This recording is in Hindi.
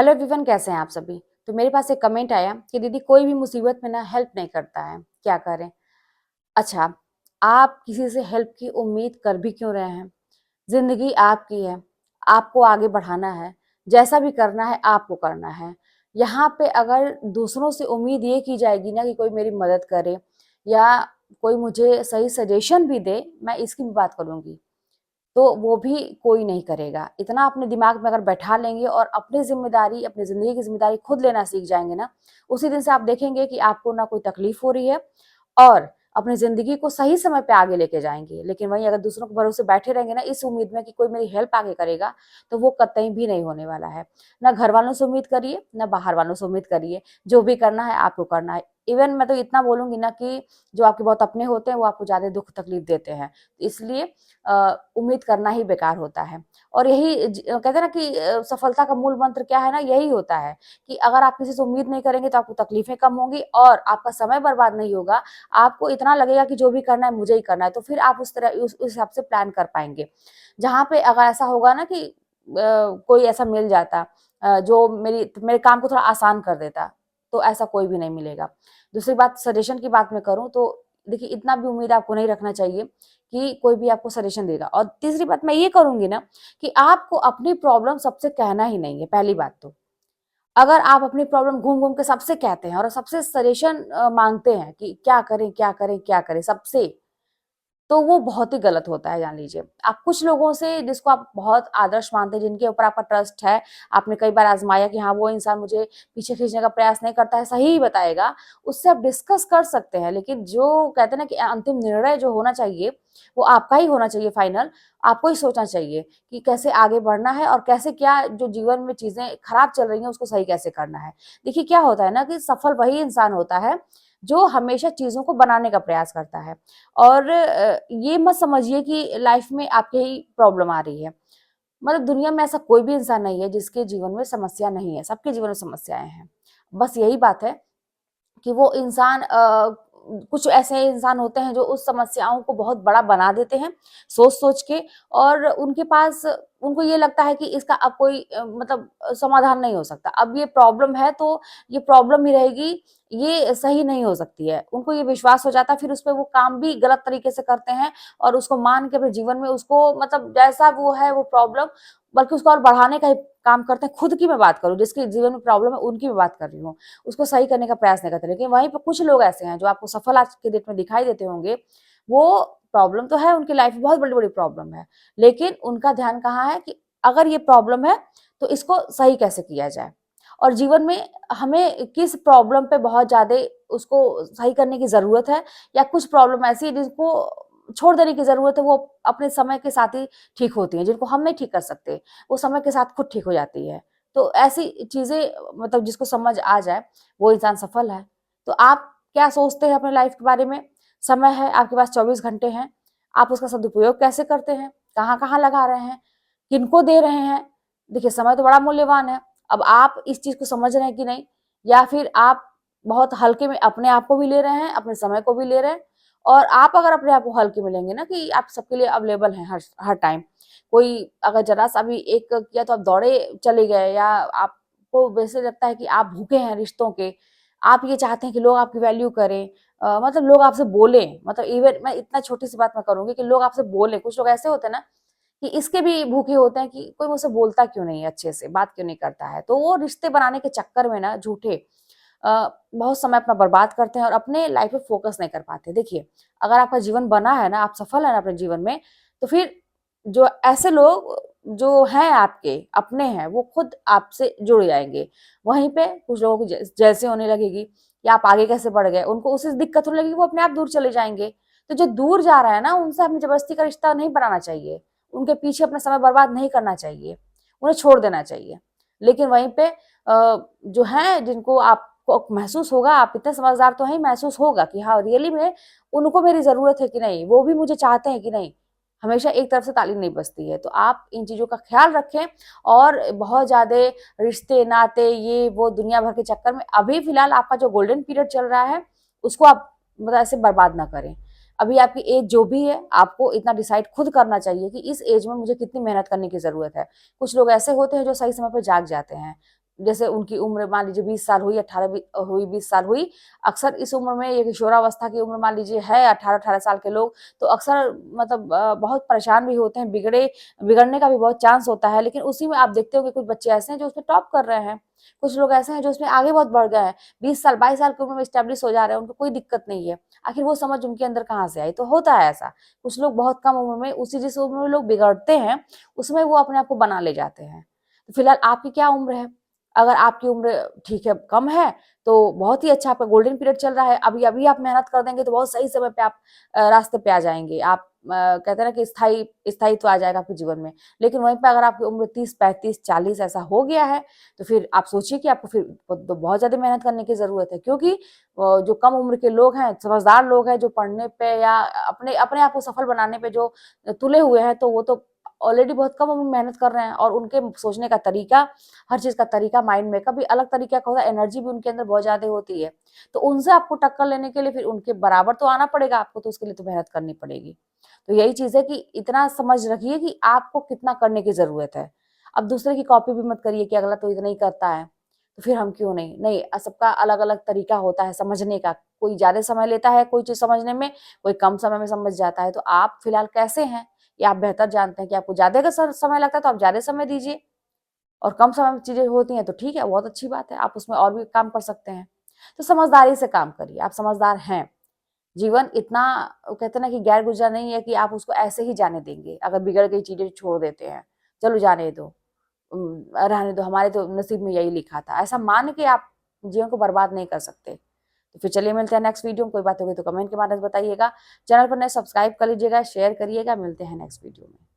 हेलो एवरीवन, कैसे हैं आप सभी। तो मेरे पास एक कमेंट आया कि दीदी कोई भी मुसीबत में ना हेल्प नहीं करता है, क्या करें। अच्छा, आप किसी से हेल्प की उम्मीद कर भी क्यों रहे हैं। जिंदगी आपकी है, आपको आगे बढ़ाना है, जैसा भी करना है आपको करना है। यहाँ पे अगर दूसरों से उम्मीद ये की जाएगी ना कि कोई मेरी मदद करे या कोई मुझे सही सजेशन भी दे, मैं इसकी भी बात करूंगी, तो वो भी कोई नहीं करेगा। इतना अपने दिमाग में अगर बैठा लेंगे और अपनी ज़िम्मेदारी, अपनी ज़िंदगी की ज़िम्मेदारी खुद लेना सीख जाएँगे ना, उसी दिन से आप देखेंगे कि आपको ना कोई तकलीफ हो रही है और अपनी ज़िंदगी को सही समय पे आगे लेके जाएँगे। लेकिन वहीं अगर दूसरों के भरोसे बैठे रहेंगे ना इस उम्मीद में कि कोई मेरी हेल्प आगे करेगा, तो वो कतई भी नहीं होने वाला है। ना घर वालों से उम्मीद करिए, ना बाहर वालों से उम्मीद करिए। जो भी करना है आपको करना है। इवन मैं तो इतना बोलूँगी ना कि जो आपके बहुत अपने होते हैं वो आपको ज़्यादा दुःख तकलीफ देते हैं। इसलिए उम्मीद करना ही बेकार होता है। और यही कहते हैं ना कि सफलता का मूल मंत्र क्या है ना, यही होता है कि अगर आप किसी से उम्मीद नहीं करेंगे तो आपको तकलीफें कम होंगी और आपका समय बर्बाद नहीं होगा। आपको इतना लगेगा कि जो भी करना है मुझे ही करना है, तो फिर आप उस तरह उस हिसाब से प्लान कर पाएंगे। जहाँ पे अगर ऐसा होगा ना कि कोई ऐसा मिल जाता जो मेरे काम को थोड़ा आसान कर देता, तो ऐसा कोई भी नहीं मिलेगा। दूसरी बात, सजेशन की बात मैं करूँ तो देखिए, इतना भी उम्मीद आपको नहीं रखना चाहिए कि कोई भी आपको सजेशन देगा। और तीसरी बात मैं ये करूँगी ना कि आपको अपनी प्रॉब्लम सबसे कहना ही नहीं है, पहली बात तो। अगर आप अपनी प्रॉब्लम घूम-घूम के सबसे कहते हैं और सबसे सजेशन माँगते हैं कि क्या करें, क्या करें, क्या करें सबसे, तो वो बहुत ही गलत होता है, जान लीजिए। आप कुछ लोगों से जिसको आप बहुत आदर्श मानते हैं, जिनके ऊपर आपका ट्रस्ट है, आपने कई बार आज़माया कि हाँ, वो इंसान मुझे पीछे खींचने का प्रयास नहीं करता है, सही ही बताएगा, उससे आप डिस्कस कर सकते हैं। लेकिन जो कहते हैं ना कि अंतिम निर्णय जो होना चाहिए, वो आपका ही होना चाहिए फाइनल। आपको ही सोचना चाहिए कि कैसे आगे बढ़ना है और कैसे क्या जो जीवन में चीज़ें खराब चल रही हैं, उसको सही कैसे करना है। देखिए, क्या होता है ना कि सफल वही इंसान होता है, जो हमेशा चीज़ों को बनाने का प्रयास करता है। और ये मत समझिए कि लाइफ में आपके ही प्रॉब्लम आ रही है। मतलब दुनिया में ऐसा कोई भी इंसान नहीं है जिसके जीवन में समस्या नहीं है, सबके जीवन में समस्याएँ हैं। बस यही बात है कि वो इंसान कुछ ऐसे इंसान होते हैं जो उस समस्याओं को बहुत बड़ा बना देते हैं, सोच-सोच के। और उनके पास उनको ये लगता है कि इसका अब कोई मतलब समाधान नहीं हो सकता। अब ये प्रॉब्लम है तो ये प्रॉब्लम ही रहेगी, ये सही नहीं हो सकती है। उनको ये विश्वास हो जाता है, फिर उसपे वो काम भी गलत तरीके से करते हैं और उसको मान के अपने जीवन में उसको मतलब जैसा वो है वो प्रॉब्लम, बल्कि उसको और बढ़ाने का ही काम करते हैं। खुद की मैं बात करूँ, जिसके जीवन में प्रॉब्लम है उनकी मैं बात कर रही हूँ। उसको सही करने का प्रयास नहीं करते। लेकिन वहीं पे कुछ लोग ऐसे हैं जो आपको सफल आज के डेट में दिखाई देते होंगे, वो प्रॉब्लम तो है उनकी लाइफ में, बहुत बड़ी-बड़ी प्रॉब्लम है। लेकिन उनका ध्यान कहाँ है कि अगर ये प्रॉब्लम है, तो इसको सही कैसे किया जाए? और जीवन में हमें किस प्रॉब्लम पे बहुत ज़्यादा उसको सही करने की ज़रूरत है, या कुछ प्रॉब्लम ऐसी है जिसको छोड़ देने की ज़रूरत है, वो अपने समय के साथ ही ठीक होती हैं, जिनको हम नहीं ठीक कर सकते, वो समय के साथ खुद ठीक हो जाती है। तो ऐसी चीज़ें मतलब जिसको समझ आ जाए, वो इंसान सफल है। तो आप क्या सोचते हैं अपने लाइफ के बारे में? समय है, आपके पास 24 घंटे हैं, आप उसका सदुपयोग कैसे करते हैं? कहाँ-कहाँ लगा रहे हैं? किनको दे रहे हैं? देखिए, समय तो बड़ा मूल्यवान है। अब आप इस चीज़ को समझ रहे हैं कि नहीं? या फिर आप बहुत हल्के में अपने आप को भी ले रहे हैं, अपने समय को भी ले रहे हैं। और आप अगर अपने आप को हल्के में लेंगे ना कि आप सबके लिए अवेलेबल हैं हर टाइम, कोई अगर ज़रा-सा भी एक किया तो आप दौड़े चले गए, या आपको वैसे लगता है कि आप भूखे हैं रिश्तों के, आप ये चाहते हैं कि लोग आपकी वैल्यू करें, मतलब लोग आपसे बोलें, मतलब इवन मैं इतना छोटी-सी बात मैं करूँगी कि लोग आपसे बोलें। कुछ लोग ऐसे होते हैं ना कि इसके भी भूखे होते हैं कि कोई मुझसे बोलता क्यों नहीं है अच्छे से, बात क्यों नहीं करता है। तो वो रिश्ते बनाने के चक्कर में ना झूठे बहुत समय अपना बर्बाद करते हैं और अपने लाइफ पे फ़ोकस नहीं कर पाते। देखिए, अगर आपका जीवन बना है ना, आप सफल हैं ना अपने जीवन में, तो फिर जो ऐसे लोग जो हैं आपके अपने हैं, वो खुद आपसे जुड़ जाएँगे। वहीं पे कुछ लोगों को जैसे होने लगेगी कि आप आगे कैसे बढ़ गए, उनको उससे दिक्कत होने लगेगी, वो अपने आप दूर चले जाएँगे। तो जो दूर जा रहा है ना, उनसे हमें ज़बरदस्ती का रिश्ता नहीं बनाना चाहिए। उनके पीछे अपना समय बर्बाद नहीं करना चाहिए, उन्हें छोड़ देना चाहिए। लेकिन वहीं पे जो हैं जिनको आपको महसूस होगा, आप इतने समझदार तो हैं, महसूस होगा कि हाँ, रियली में उनको मेरी ज़रूरत है कि नहीं, वो भी मुझे चाहते हैं कि नहीं। हमेशा एक तरफ से ताली नहीं बजती है। तो आप इन चीज़ों का ख़्याल रखें और बहुत ज़्यादा रिश्ते, नाते, ये वो दुनिया भर के चक्कर में अभी फ़िलहाल आपका जो गोल्डन पीरियड चल रहा है, उसको आप मतलब ऐसे बर्बाद ना करें। अभी आपकी एज जो भी है, आपको इतना डिसाइड खुद करना चाहिए कि इस एज में मुझे कितनी मेहनत करने की ज़रूरत है। कुछ लोग ऐसे होते हैं जो सही समय पे जाग जाते हैं। जैसे उनकी उम्र मान लीजिए 20 साल हुई, 18 हुई, 20 साल हुई, अक्सर इस उम्र में ये किशोरावस्था की उम्र मान लीजिए है 18-18 साल के लोग, तो अक्सर मतलब बहुत परेशान भी होते हैं, बिगड़ने का भी बहुत चांस होता है। लेकिन उसी में आप देखते हो कि कुछ बच्चे ऐसे हैं जो उसमें टॉप कर रहे हैं, कुछ लोग ऐसे हैं जो उसमें आगे बहुत बढ़ गए हैं, 20 साल 22 साल की उम्र में स्टेब्लिश हो जा रहे हैं, उनको कोई दिक्कत नहीं है। आखिर वो समझ उनके अंदर कहाँ से आई? तो होता है ऐसा, कुछ लोग बहुत कम उम्र में उसी जिस उम्र में लोग बिगड़ते हैं, उसमें वो अपने आप को बना ले जाते हैं। तो फिलहाल आपकी क्या उम्र है? अगर आपकी उम्र ठीक है, कम है, तो बहुत ही अच्छा, आपका गोल्डन पीरियड चल रहा है। अभी-अभी आप मेहनत कर देंगे तो बहुत सही समय पे आप रास्ते पे आ जाएँगे। आप कहते हैं ना कि स्थायित्व आ जाएगा आपके जीवन में। लेकिन वहीं पे अगर आपकी उम्र 30, 35, 40 ऐसा हो गया है, तो फिर आप सोचिए कि आपको फिर तो बहुत ज़्यादा मेहनत करने की ज़रूरत है। क्योंकि जो कम उम्र के लोग हैं, समझदार लोग हैं, जो पढ़ने पे या अपने अपने आप को सफल बनाने पे जो तुले हुए हैं, तो वो तो ऑलरेडी बहुत कम उम्र में मेहनत कर रहे हैं, और उनके सोचने का तरीका, हर चीज़ का तरीका, माइंड मेकअप भी अलग तरीके का होता है, एनर्जी भी उनके अंदर बहुत ज़्यादा होती है। तो उनसे आपको टक्कर लेने के लिए फिर उनके बराबर तो आना पड़ेगा आपको, तो उसके लिए तो मेहनत करनी पड़ेगी। तो यही चीज़ है कि इतना समझ रखिए कि आपको कितना करने की ज़रूरत है। अब दूसरे की कॉपी भी मत करिए कि अगला तो इतना ही करता है, तो फिर हम क्यों नहीं? नहीं, सबका अलग-अलग तरीका होता है समझने का। कोई ज़्यादा समय लेता है कोई चीज़ समझने में, कोई कम समय में समझ जाता है। तो आप फिलहाल कैसे हैं? ये आप बेहतर जानते हैं कि आपको ज़्यादा का समय लगता है तो आप ज़्यादा समय दीजिए, और कम समय में चीज़ें होती हैं तो ठीक है, बहुत अच्छी बात है, आप उसमें और भी काम कर सकते हैं। तो समझदारी से काम करिए, आप समझदार हैं। जीवन इतना, वो कहते हैं ना कि गैर गुज़रा नहीं है कि आप उसको ऐसे ही जाने देंगे, अगर बिगड़ गई चीज़ें छोड़ देते हैं, चलो जाने दो, रहने दो, हमारे तो नसीब में यही लिखा था। ऐसा मान के आप जीवन को बर्बाद नहीं कर सकते। तो फिर चलिए मिलते हैं नेक्स्ट वीडियो में, कोई बात होगी तो कमेंट के माध्यम से बताइएगा। चैनल पर नए सब्सक्राइब कर लीजिएगा, शेयर करिएगा, मिलते हैं नेक्स्ट वीडियो में।